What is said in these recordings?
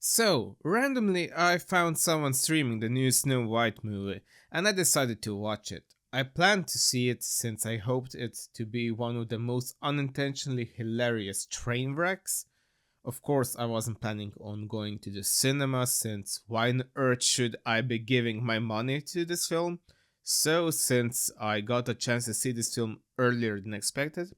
So, randomly, I found someone streaming the new Snow White movie, and I decided to watch it. I planned to see it since I hoped it to be one of the most unintentionally hilarious train wrecks. Of course, I wasn't planning on going to the cinema since why on earth should I be giving my money to this film? So, since I got a chance to see this film earlier than expected,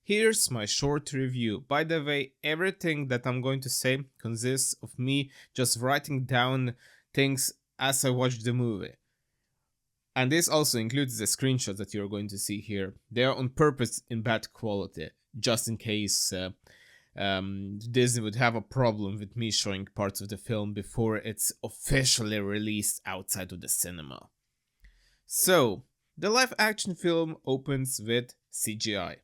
here's my short review. By the way, everything that I'm going to say consists of me just writing down things as I watch the movie. And this also includes the screenshots that you're going to see here. They are on purpose in bad quality, just in case Disney would have a problem with me showing parts of the film before it's officially released outside of the cinema. So, the live action film opens with CGI.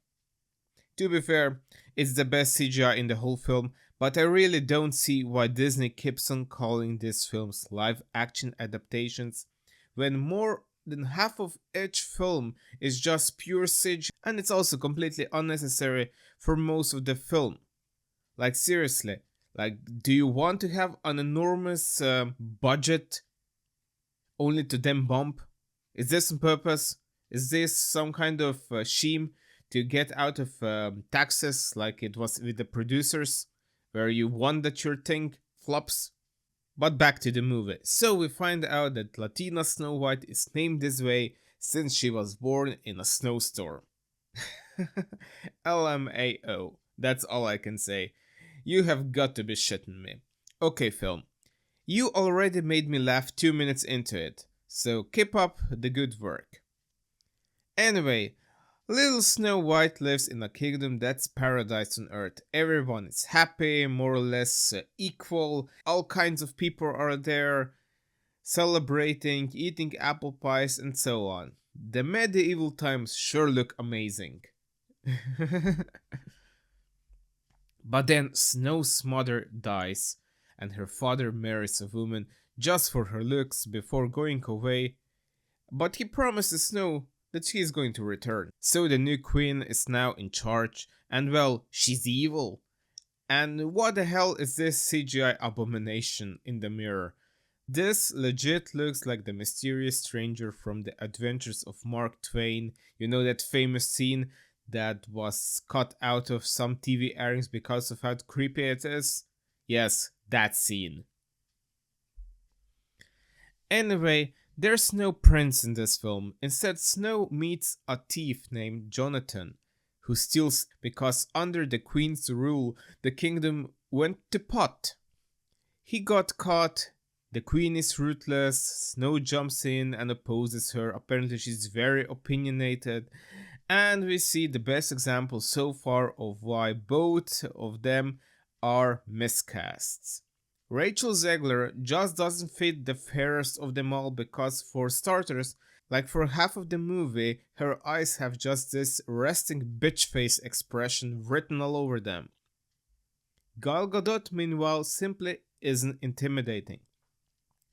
To be fair, it's the best CGI in the whole film, but I really don't see why Disney keeps on calling these films live action adaptations when more than half of each film is just pure CGI and it's also completely unnecessary for most of the film. Like seriously, like do you want to have an enormous budget only to then bump? Is this on purpose? Is this some kind of scheme to get out of taxes like it was with the producers, where you want that your thing flops? But back to the movie. So we find out that Latina Snow White is named this way since she was born in a snowstorm. LMAO. That's all I can say. You have got to be shitting me. Okay, film. You already made me laugh 2 minutes into it, so keep up the good work. Anyway, little Snow White lives in a kingdom that's paradise on earth. Everyone is happy, more or less equal. All kinds of people are there, celebrating, eating apple pies, and so on. The medieval times sure look amazing. But then Snow's mother dies, and her father marries a woman just for her looks before going away, but he promises Snow that she is going to return. So the new queen is now in charge, and well, she's evil. And what the hell is this CGI abomination in the mirror? This legit looks like the mysterious stranger from the adventures of Mark Twain. You know that famous scene that was cut out of some TV airings because of how creepy it is? Yes, that scene. Anyway, there's no prince in this film. Instead, Snow meets a thief named Jonathan, who steals because under the queen's rule, the kingdom went to pot. He got caught. The queen is ruthless. Snow jumps in and opposes her. Apparently, she's very opinionated. And we see the best example so far of why both of them are miscasts. Rachel Zegler just doesn't fit the fairest of them all because, for starters, like for half of the movie, her eyes have just this resting bitch face expression written all over them. Gal Gadot, meanwhile, simply isn't intimidating.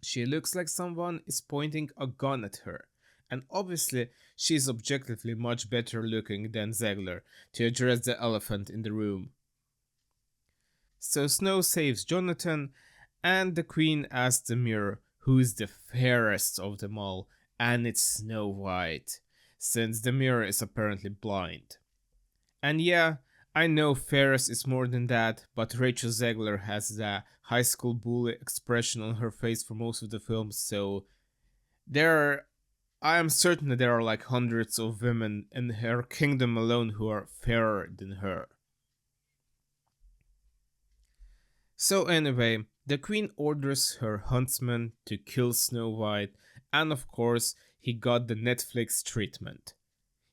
She looks like someone is pointing a gun at her, and obviously she's objectively much better looking than Zegler to address the elephant in the room. So Snow saves Jonathan, and the queen asks the mirror who is the fairest of them all, and it's Snow White, since the mirror is apparently blind. And yeah, I know fairest is more than that, but Rachel Zegler has the high school bully expression on her face for most of the film, so I am certain that there are like hundreds of women in her kingdom alone who are fairer than her. So anyway, the queen orders her huntsman to kill Snow White, and of course, he got the Netflix treatment.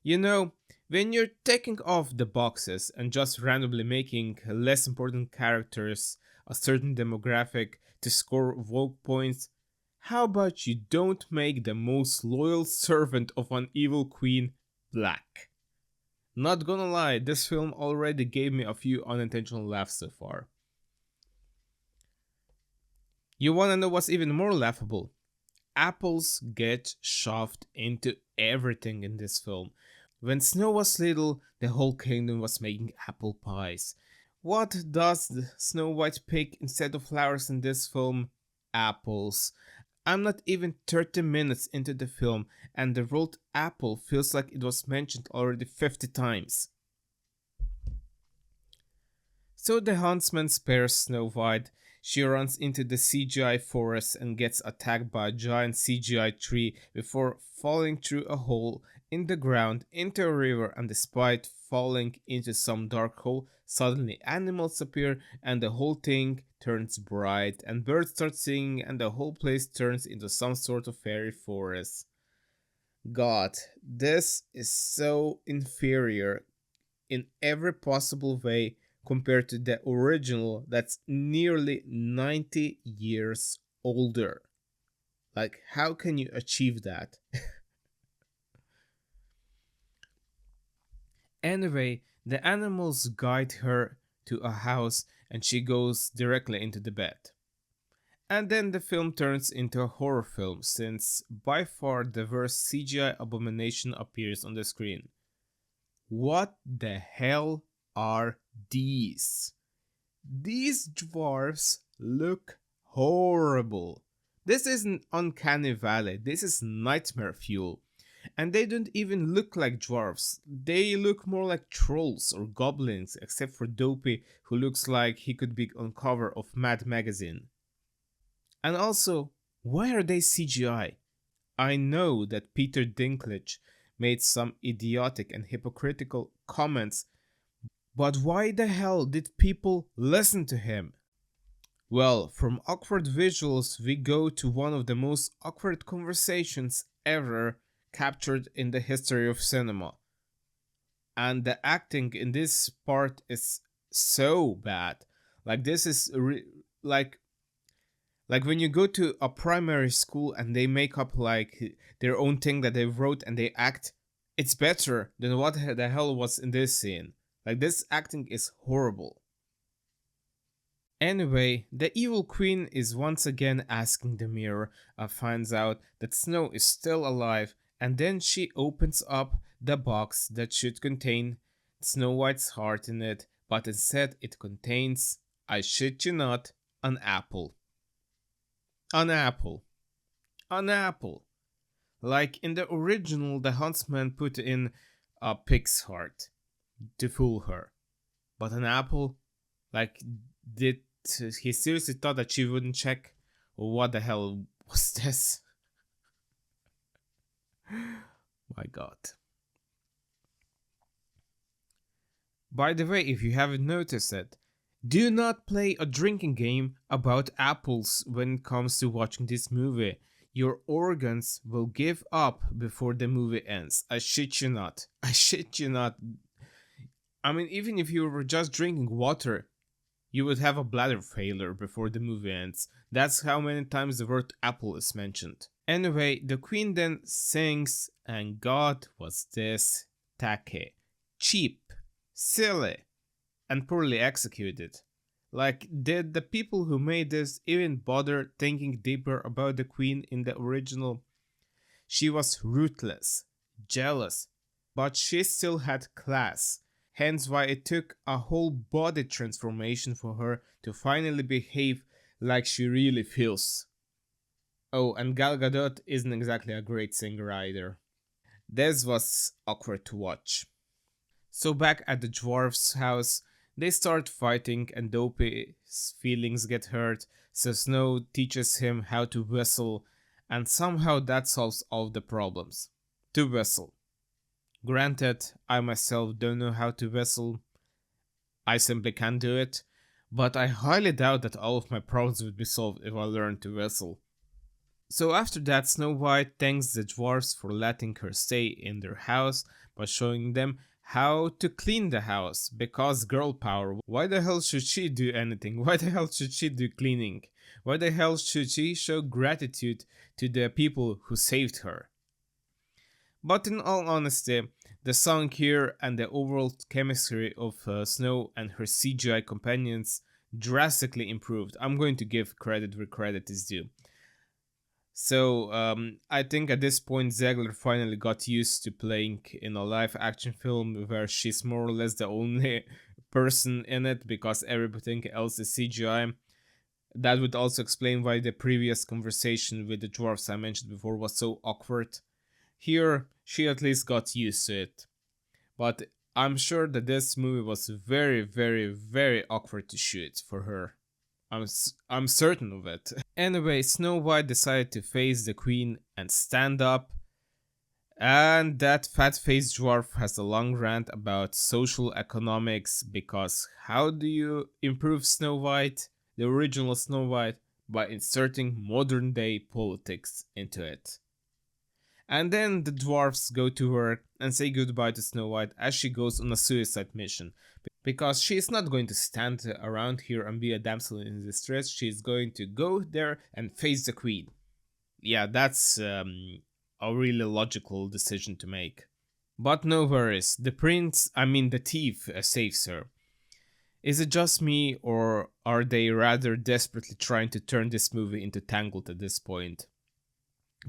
You know, when you're taking off the boxes and just randomly making less important characters a certain demographic to score woke points, how about you don't make the most loyal servant of an evil queen black? Not gonna lie, this film already gave me a few unintentional laughs so far. You wanna know what's even more laughable? Apples get shoved into everything in this film. When Snow was little, the whole kingdom was making apple pies. What does the Snow White pick instead of flowers in this film? Apples. I'm not even 30 minutes into the film, and the word apple feels like it was mentioned already 50 times. So the huntsman spares Snow White. She runs into the CGI forest and gets attacked by a giant CGI tree before falling through a hole in the ground into a river, and despite falling into some dark hole, suddenly animals appear and the whole thing turns bright and birds start singing and the whole place turns into some sort of fairy forest. God, this is so inferior in every possible way compared to the original that's nearly 90 years older. Like, how can you achieve that? Anyway, the animals guide her to a house and she goes directly into the bed. And then the film turns into a horror film since by far the worst CGI abomination appears on the screen. What the hell are these? These dwarfs look horrible. This isn't Uncanny Valley, this is nightmare fuel. And they don't even look like dwarfs. They look more like trolls or goblins, except for Dopey, who looks like he could be on cover of Mad Magazine. And also, why are they CGI? I know that Peter Dinklage made some idiotic and hypocritical comments, but why the hell did people listen to him? Well, from awkward visuals, we go to one of the most awkward conversations ever captured in the history of cinema. And the acting in this part is so bad. Like this is like when you go to a primary school and they make up like their own thing that they wrote and they act, it's better than what the hell was in this scene. Like this acting is horrible. Anyway, the evil queen is once again asking the mirror, finds out that Snow is still alive, and then she opens up the box that should contain Snow White's heart in it, but instead it contains, I shit you not, an apple. An apple. An apple. Like in the original, the huntsman put in a pig's heart to fool her. But an apple? Like, did he seriously thought that she wouldn't check? Or what the hell was this? My god. By the way, if you haven't noticed it, do not play a drinking game about apples when it comes to watching this movie. Your organs will give up before the movie ends. I shit you not. I shit you not. I mean, even if you were just drinking water, you would have a bladder failure before the movie ends. That's how many times the word apple is mentioned. Anyway, the queen then sings, and God was this tacky, cheap, silly, and poorly executed. Like, did the people who made this even bother thinking deeper about the queen in the original? She was ruthless, jealous, but she still had class. Hence why it took a whole body transformation for her to finally behave like she really feels. Oh, and Gal Gadot isn't exactly a great singer either. This was awkward to watch. So back at the dwarf's house, they start fighting and Dopey's feelings get hurt, so Snow teaches him how to whistle, and somehow that solves all the problems. To whistle. Granted, I myself don't know how to whistle, I simply can't do it, but I highly doubt that all of my problems would be solved if I learned to whistle. So after that, Snow White thanks the dwarfs for letting her stay in their house by showing them how to clean the house, because girl power. Why the hell should she do anything? Why the hell should she do cleaning? Why the hell should she show gratitude to the people who saved her? But in all honesty, the song here and the overall chemistry of Snow and her CGI companions drastically improved. I'm going to give credit where credit is due. So I think at this point Zegler finally got used to playing in a live action film where she's more or less the only person in it because everything else is CGI. That would also explain why the previous conversation with the dwarfs I mentioned before was so awkward. Here, she at least got used to it. But I'm sure that this movie was very, very, very awkward to shoot for her. I'm certain of it. Anyway, Snow White decided to face the queen and stand up, and that fat-faced dwarf has a long rant about social economics because how do you improve Snow White, the original Snow White, by inserting modern day politics into it? And then the dwarfs go to work and say goodbye to Snow White as she goes on a suicide mission. Because she is not going to stand around here and be a damsel in distress, she is going to go there and face the queen. Yeah, that's a really logical decision to make. But no worries, the thief, saves her. Is it just me, or are they rather desperately trying to turn this movie into Tangled at this point?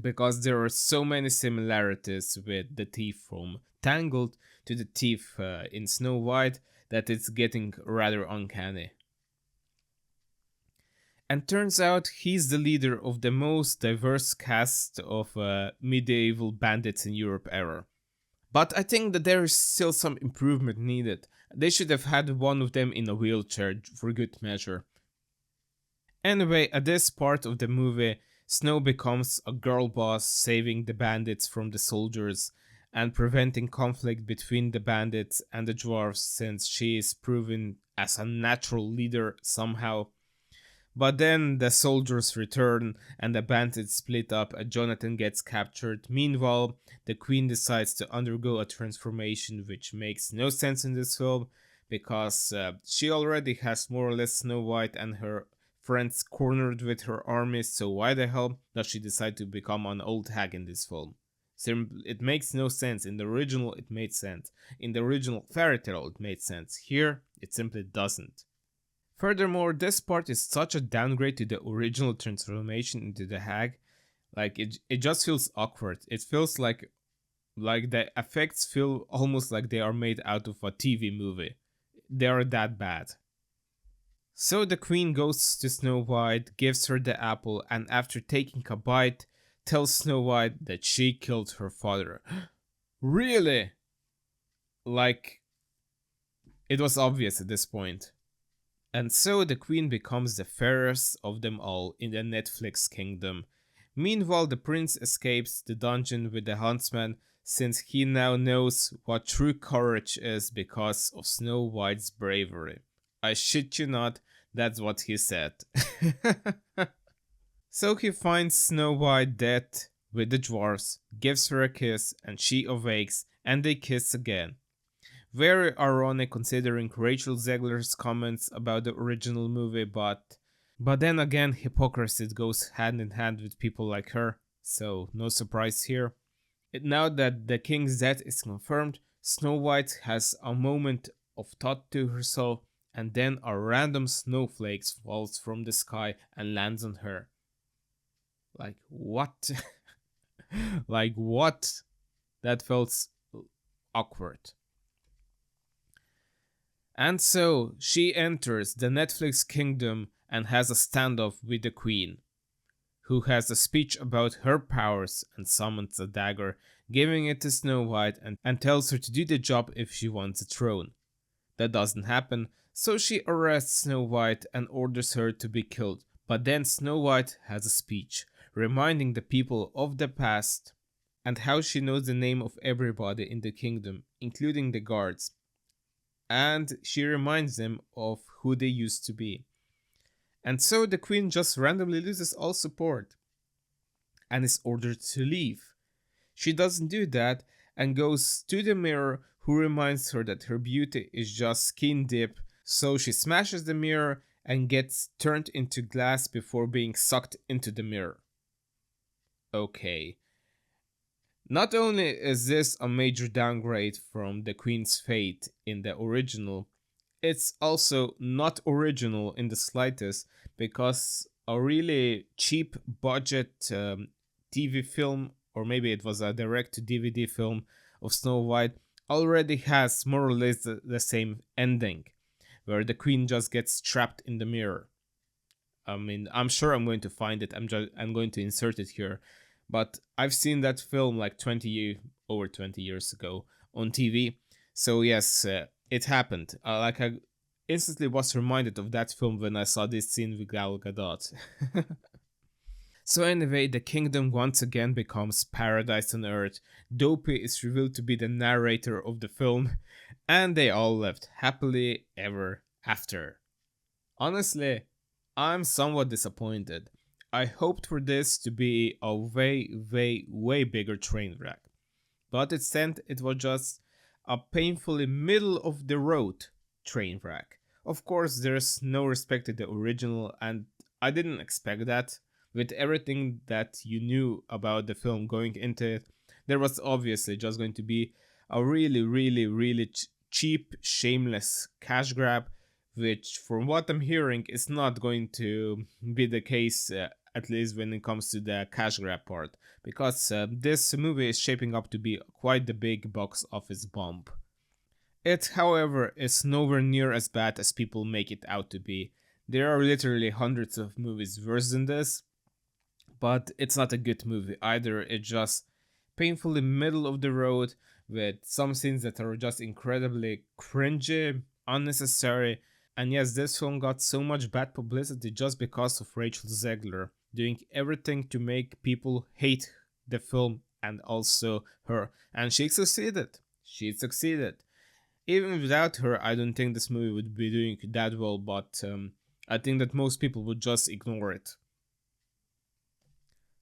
Because there are so many similarities with the thief from Tangled to the thief in Snow White that it's getting rather uncanny. And turns out he's the leader of the most diverse cast of medieval bandits in Europe ever. But I think that there is still some improvement needed. They should have had one of them in a wheelchair for good measure. Anyway, at this part of the movie, Snow becomes a girl boss, saving the bandits from the soldiers and preventing conflict between the bandits and the dwarves since she is proven as a natural leader somehow. But then the soldiers return and the bandits split up and Jonathan gets captured. Meanwhile, the queen decides to undergo a transformation which makes no sense in this film because she already has more or less Snow White and her friends cornered with her armies, so why the hell does she decide to become an old hag in this film? It makes no sense. In the original, it made sense. In the original fairy tale, it made sense. Here, it simply doesn't. Furthermore, this part is such a downgrade to the original transformation into the hag. Like it just feels awkward. It feels like the effects feel almost like they are made out of a TV movie. They are that bad. So the queen goes to Snow White, gives her the apple, and after taking a bite, tells Snow White that she killed her father. Really? Like, it was obvious at this point. And so the queen becomes the fairest of them all in the Netflix kingdom. Meanwhile, the prince escapes the dungeon with the huntsman since he now knows what true courage is because of Snow White's bravery. I shit you not, that's what he said. So he finds Snow White dead with the dwarfs, gives her a kiss, and she awakes, and they kiss again. Very ironic considering Rachel Zegler's comments about the original movie, but then again, hypocrisy goes hand in hand with people like her, so no surprise here. Now that the king's death is confirmed, Snow White has a moment of thought to herself, and then a random snowflake falls from the sky and lands on her. Like, what? Like, what? That felt awkward. And so she enters the Netflix kingdom and has a standoff with the queen, who has a speech about her powers and summons a dagger, giving it to Snow White and tells her to do the job if she wants a throne. That doesn't happen, so she arrests Snow White and orders her to be killed. But then Snow White has a speech, reminding the people of the past and how she knows the name of everybody in the kingdom, including the guards. And she reminds them of who they used to be. And so the queen just randomly loses all support and is ordered to leave. She doesn't do that and goes to the mirror, who reminds her that her beauty is just skin deep, so she smashes the mirror and gets turned into glass before being sucked into the mirror. Okay. Not only is this a major downgrade from the Queen's fate in the original, it's also not original in the slightest because a really cheap budget TV film, or maybe it was a direct to DVD film of Snow White, already has more or less the same ending. where the queen just gets trapped in the mirror. I'm sure I'm going to find it. I'm going to insert it here, but I've seen that film like over 20 years ago on TV. So yes, it happened. Like I instantly was reminded of that film when I saw this scene with Gal Gadot. So anyway, the kingdom once again becomes paradise on earth. Dopey is revealed to be the narrator of the film, and they all lived happily ever after. Honestly, I'm somewhat disappointed. I hoped for this to be a way bigger train wreck, but instead it was just a painfully middle of the road train wreck. Of course, there's no respect to the original, and I didn't expect that. With everything that you knew about the film going into it, there was obviously just going to be a really cheap, shameless cash grab, which, from what I'm hearing, is not going to be the case, at least when it comes to the cash grab part, because this movie is shaping up to be quite the big box office bomb. It, however, is nowhere near as bad as people make it out to be. There are literally hundreds of movies worse than this, but it's not a good movie either. It's just painfully middle of the road with some scenes that are just incredibly cringy, unnecessary. And yes, this film got so much bad publicity just because of Rachel Zegler doing everything to make people hate the film and also her. And she succeeded. She succeeded. Even without her, I don't think this movie would be doing that well, but I think that most people would just ignore it.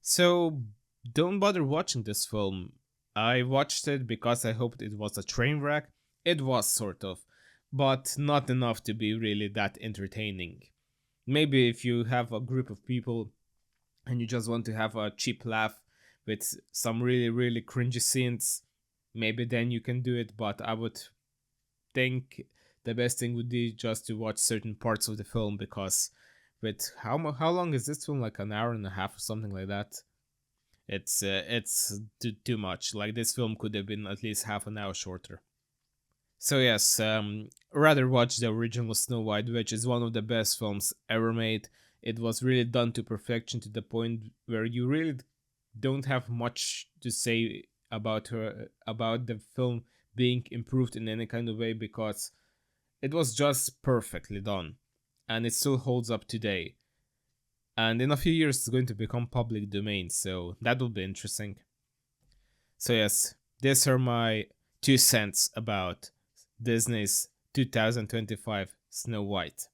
So don't bother watching this film. I watched it because I hoped it was a train wreck. It was sort of, but not enough to be really that entertaining. Maybe if you have a group of people and you just want to have a cheap laugh with some really cringy scenes, maybe then you can do it, but I would think the best thing would be just to watch certain parts of the film, because with how long is this film, like an hour and a half or something like that? It's too much. Like, this film could have been at least half an hour shorter. So yes, rather watch the original Snow White, which is one of the best films ever made. It was really done to perfection, to the point where you really don't have much to say about the film being improved in any kind of way, because it was just perfectly done, and it still holds up today. And in a few years, it's going to become public domain, so that will be interesting. So yes, these are my 2 cents about Disney's 2025 Snow White.